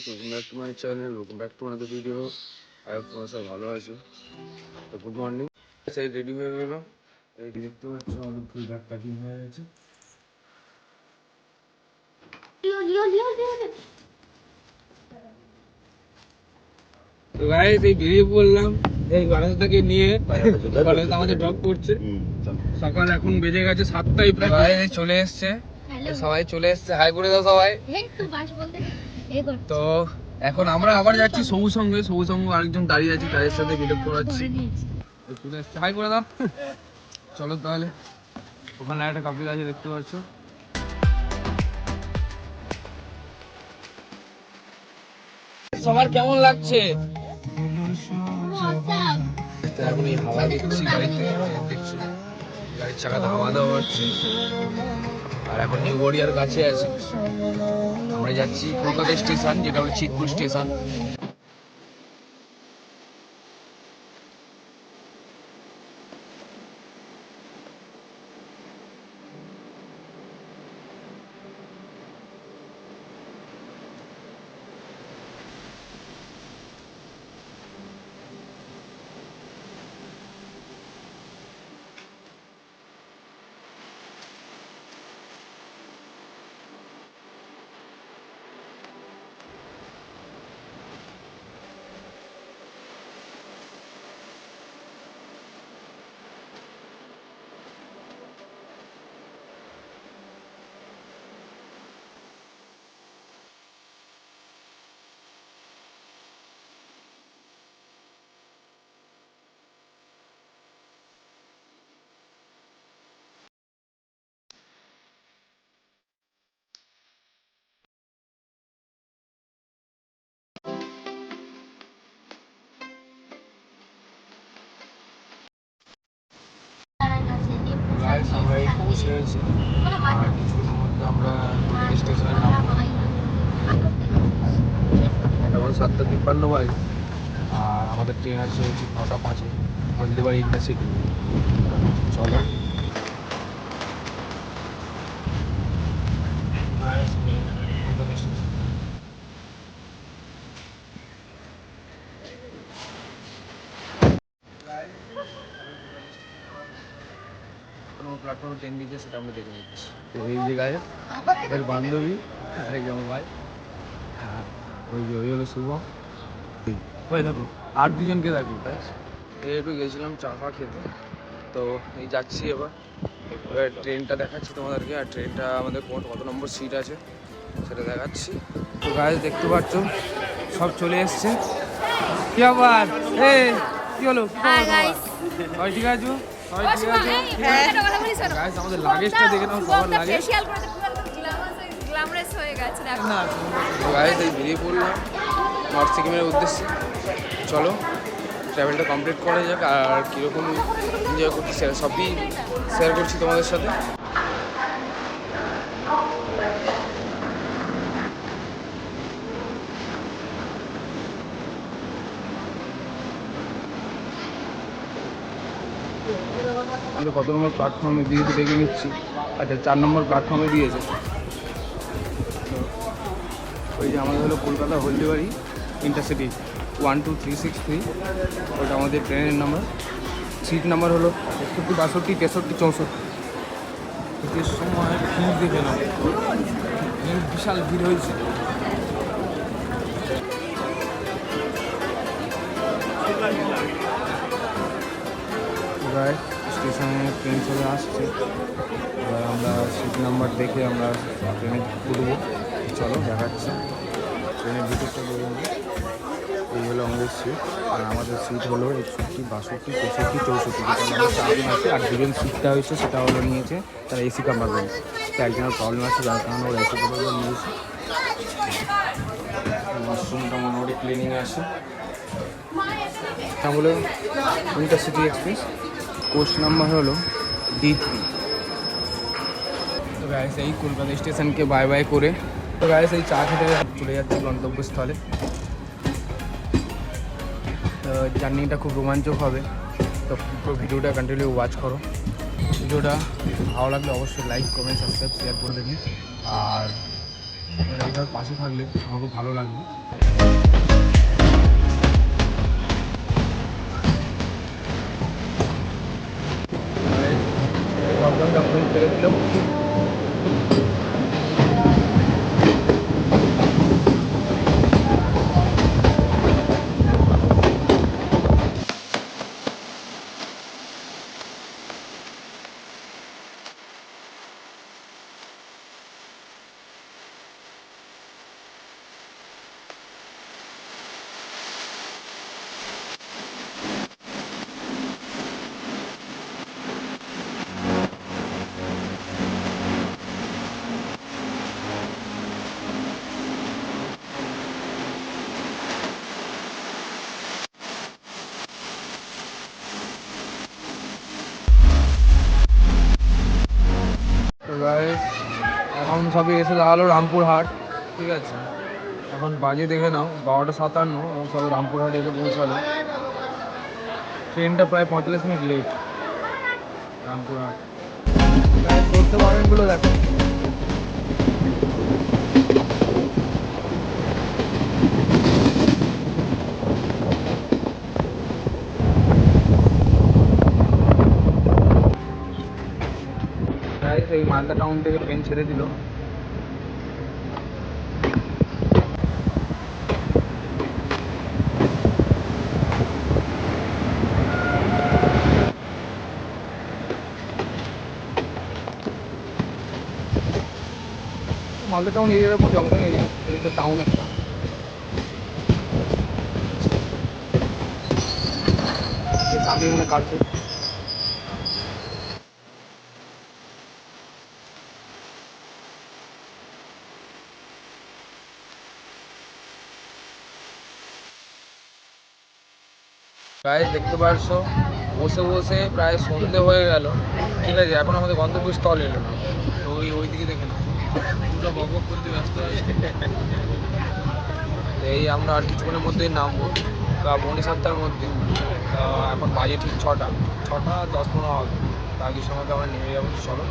welcome back to my channel. Welcome back to another video. I hope তোমরা সব ভালো আছো। তো গুড মর্নিং। সেই রেডি হয়ে গেলাম। এই দেখতে পাচ্ছ আমাদের ফুল ব্যাগ প্যাকিং হয়ে গেছে। তো গাইস এই বেরিয়ে পড়লাম এই বারান্দাটাকে নিয়ে। কলেজ আমাদের ড্রপ করছে। সকাল এখন বেজে গেছে 7টায় প্রায়। গাইস চলে এসেছে। সবাই চলে এসেছে, হাই করে দাও সবাই। তো এখন আমরা আবার যাচ্ছি সবুজ সঙ্গে আরেকজন দাঁড়িয়ে আছে, তাদের সাথে ভিডিও করাচ্ছি। চলে এসেছে, হাই করে দাও। চলো তাহলে, ওখানে একটা কাপিল আছে দেখতে পাচ্ছ। সবার কেমন লাগছে? এখন এই হাওয়া দিচ্ছি গাড়িতে, দেখছি গাড়ির চাকাতে হাওয়া দেওয়া হচ্ছে। আর এখন নিউ গড়িয়ার কাছে আছি, আমরা যাচ্ছি কলকাতা স্টেশন, যেটা হলো চিতপুর স্টেশন। আমরা এই পৌঁছে গেছি, আর কিছুক্ষণের মধ্যে আমরা স্টেশনে নামবো। এখন 7:53 বাজে, আর আমাদের ট্রেন আছে 9:05 হলদিবাড়ি ইন্টারসিটি। চলো প্ল্যাটফর্মে ট্রেন দিয়েছে, সেটা আমরা দেখে নিচ্ছি। তো এই জায়গায় এর বান্ধবী একজন ভাই, হ্যাঁ ওই হলো শুভম, ওই দেখো আর দুজনকে দেখো। একটু গেছিলাম চা ফা খেতে, তো এই যাচ্ছি এবার ট্রেনটা দেখাচ্ছি তোমাদেরকে। আর ট্রেনটা আমাদের কত নম্বর সিট আছে সেটা দেখাচ্ছি। তো গাইস দেখতে পাচ্ছ সব চলে এসছে। কি আবার কি হলো? সবাই ঠিক আছে? গাইস আমাদের লাগেজটা দেখে নাও, সবার লাগেজ। গাইস এই বেরিয়ে পড়লাম নর্থ সিকিমের উদ্দেশ্যে। চলো ট্রাভেলটা কমপ্লিট করা যাক, আর কীরকম এনজয় করছি সবই শেয়ার করছি তোমাদের সাথে। কত নম্বর প্ল্যাটফর্মে দিয়েছে দেখে নিচ্ছি। আচ্ছা 4 নম্বর প্ল্যাটফর্মে দিয়েছে। ওই যে আমাদের হলো কলকাতা হলদিবাড়ি ইন্টারসিটি 12363, ওটা আমাদের ট্রেনের নাম্বার। সিট নাম্বার হলো 61, 62, 63, 64। এর সময় ভিড় দেখে নাও, বিশাল ভিড় হয়েছে। স্টেশনে ট্রেন চলে আসছে, এবার আমরা সিট নাম্বার দেখে আমরা ট্রেনে উঠবো। চলো দেখাচ্ছি ট্রেনের ভিতরটা বলুন। এই হলো আমাদের সিট, আর আমাদের সিট হলো 61, 62, 63, 64। যেটা আমাদের 4 জন আছে, আর দুজন সিটটা হয়েছে সেটা হলো নিয়েছে তারা এসি কম্পার্টমেন্ট। তো একজনের প্রবলেম আছে, যার কারণে ওরা এসি কম্পার্টমেন্ট নিয়েছে। ওয়াশরুমটা মোটামুটি ক্লিনিংয়ে আছে। তা হলো ইন্টারসিটি এক্সপ্রেস, কোচ নাম্বার হলো D3। তো গাইস এই কলকাতা স্টেশনকে বাই বাই করে, তো গাইস এই চা খেতে চলে যাচ্ছি গন্তব্যস্থলে। তো জার্নিটা খুব রোমাঞ্চক হবে, তো পুরো ভিডিওটা কন্টিনিউ ওয়াচ করো। ভিডিওটা ভালো লাগলে অবশ্যই লাইক, কমেন্ট, সাবস্ক্রাইব, শেয়ার করে দেবেন। আর এইভাবে পাশে থাকলে আমার খুব ভালো লাগবে। ছেড়ে দিলাম। এখন সবই এসে দাঁড়ালো রামপুরহাট, ঠিক আছে। এখন বাজে দেখে নাও 12:57 এবং সবে রামপুরহাট এসে পৌঁছালো। ট্রেনটা প্রায় 45 মিনিট লেট রামপুরহাট। করতে পারেন গুলো দেখো। এই মালদা টাউন থেকে ট্রেন ছেড়ে দিল। মালদা টাউন এরিয়ার উপর জংশন এরিয়া, এটা টাউন একটা। সামনে মনে কাটছে। গাইস দেখতে পারছো বসে বসে প্রায় সন্ধে হয়ে গেল, ঠিক আছে। এখন আমাদের গন্তব্যস্থল এলো না, তো ওই দিকে দেখে না পুরো বক বক করতে ব্যস্ত আছে। এই আমরা আর কিছুক্ষণের মধ্যেই নামবো পৌনে 7টার মধ্যে। এখন বাজে ঠিক 6টা 10-15 হবে। বাকি সময়তে আমরা নেমে যাবো। চলো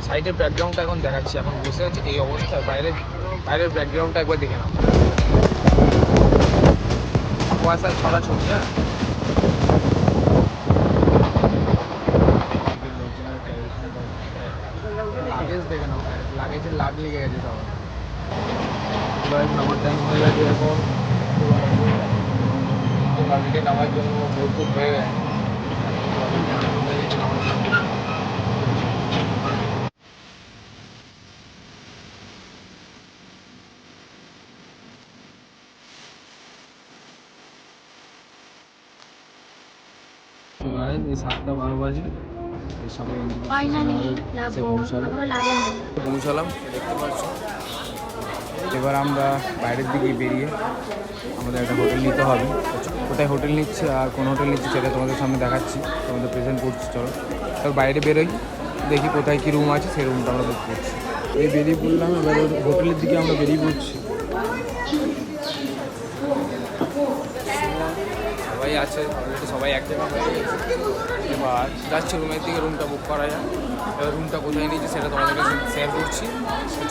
সাইডের ব্যাকগ্রাউন্ডটা এখন দেখাচ্ছি। এখন বসে আছে এই অবস্থায়, বাইরের ব্যাকগ্রাউন্ডটা একবার দেখে নাও। কুয়াশার ছড়া ছবি। হ্যাঁ, লাগেজ দেখে নাও, লাগেজের লাগ লেগে গেছে সবার। নামার টাইম হয়ে গেছে এখন। গাড়িতে নামার জন্য প্রস্তুত হয়ে গেছে। এই 7:12 বাজে, সবাই পৌঁছালাম দেখতে পাচ্ছ। এবার আমরা বাইরের দিকে বেরিয়ে আমাদের একটা হোটেল নিতে হবে। কোথায় হোটেল নিচ্ছে আর কোন হোটেল নিচ্ছে সেটা তোমাদের সামনে দেখাচ্ছি, তোমাদের প্রেজেন্ট করছি। চলো এবার বাইরে বেরোই, দেখি কোথায় কী রুম আছে, সেই রুমটা আমরা বুক করছি। এই বেরিয়ে পড়লাম, এবার হোটেলের দিকে আমরা বেরিয়ে পড়ছি। সবাই আছে অলরেডি, সবাই এক জায়গা হয়ে গেছে। এবার যাচ্ছি রুমের দিকে, রুমটা বুক করা যায়। এবার রুমটা কোথায় নিয়েছি সেটা তোমাদেরকে শেয়ার করছি।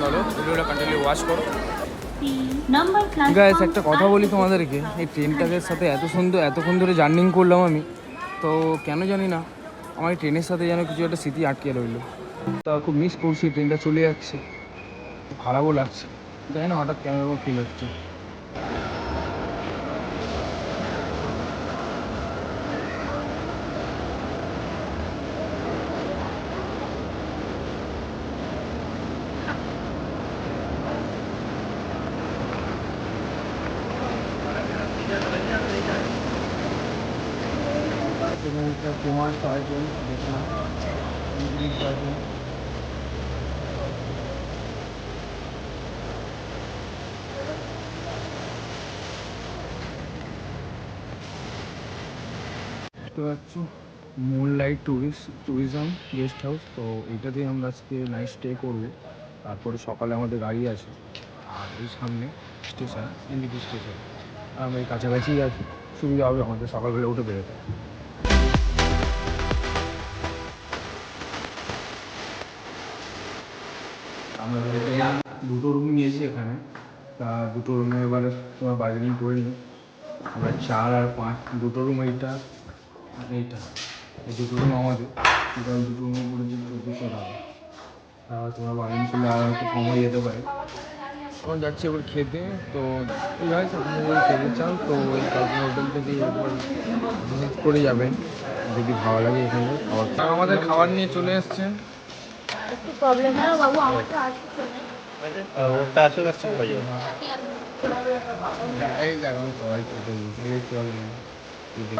চলো ভিডিওটা কন্টিনিউ ওয়াচ করো। গাইস একটা কথা বলি তোমাদেরকে, এই ট্রেনটার সাথে এতক্ষণ ধরে জার্নিং করলাম আমি, তো কেন জানি না আমার এই ট্রেনের সাথে যেন কিছু একটা স্মৃতি আটকে রইলো। তা খুব মিস করছি, ট্রেনটা চলে যাচ্ছে, খারাপও লাগছে। জানি না হঠাৎ কেন এরকম ফিল হচ্ছে। ফেমাস কার্টুন দেখে না, ইংলিশ কার্টুন। দেখতে পাচ্ছ মুনলাইট ট্যুরিজম গেস্ট হাউস। তো এইটাতেই আমরা আজকে নাইট স্টে করবো। তারপরে সকালে আমাদের গাড়ি আছে, আর এই সামনে স্টেশন, এনজিপি স্টেশন। আমরা এই কাছাকাছি আছি, সুবিধা হবে আমাদের সকালবেলা উঠে বেরোতে। আমরা দুটো রুম নিয়েছি। পেয়েছি এখানে। তা দুটো রুমে এবারে তোমার বার্গেনিং করে নিই। আমরা 4 আর 5 দুটো রুম, এইটা আর এইটা, এই দুটো রুম আমাদের। টোটাল দুটো রুমে পড়েছে 2400 টাকা। তোমার বার্গেনিং করলে আর একটু কম হয়ে যেতে পারে। এখন যাচ্ছি এবার খেতে। তো গাইস, আপনি যদি খেতে চান তো ওই কালকা হোটেল থেকে একবার ভিজিট করে যাবেন যদি ভালো লাগে এখানে খাবার। আমাদের খাবার নিয়ে চলে এসছে। একটু প্রবলেম না বাবু, আমারটা আসছে না। ওটা আসলে আসছে হয়ে যাবে। এই দেখো আমি সবাই খেতে বসে গেছি অলরেডি।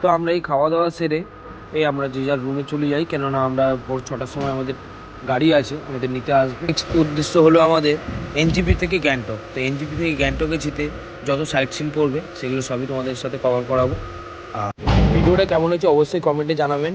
তো আমরা এই খাওয়া দাওয়া সেরে আমরা যে যার রুমে চলে যাই, কেননা আমরা ভোর 6টার সময় আমাদের গাড়ি আছে, আমাদের নিতে আসবে। নেক্সট উদ্দেশ্য হলো আমাদের এনজিপি থেকে গ্যাংটক। তো এনজিপি থেকে গ্যাংটকে যেতে যত সাইট সিন পড়বে সেগুলো সবই তোমাদের সাথে কভার করাবো। আর ভিডিওটা কেমন হয়েছে অবশ্যই কমেন্টে জানাবেন।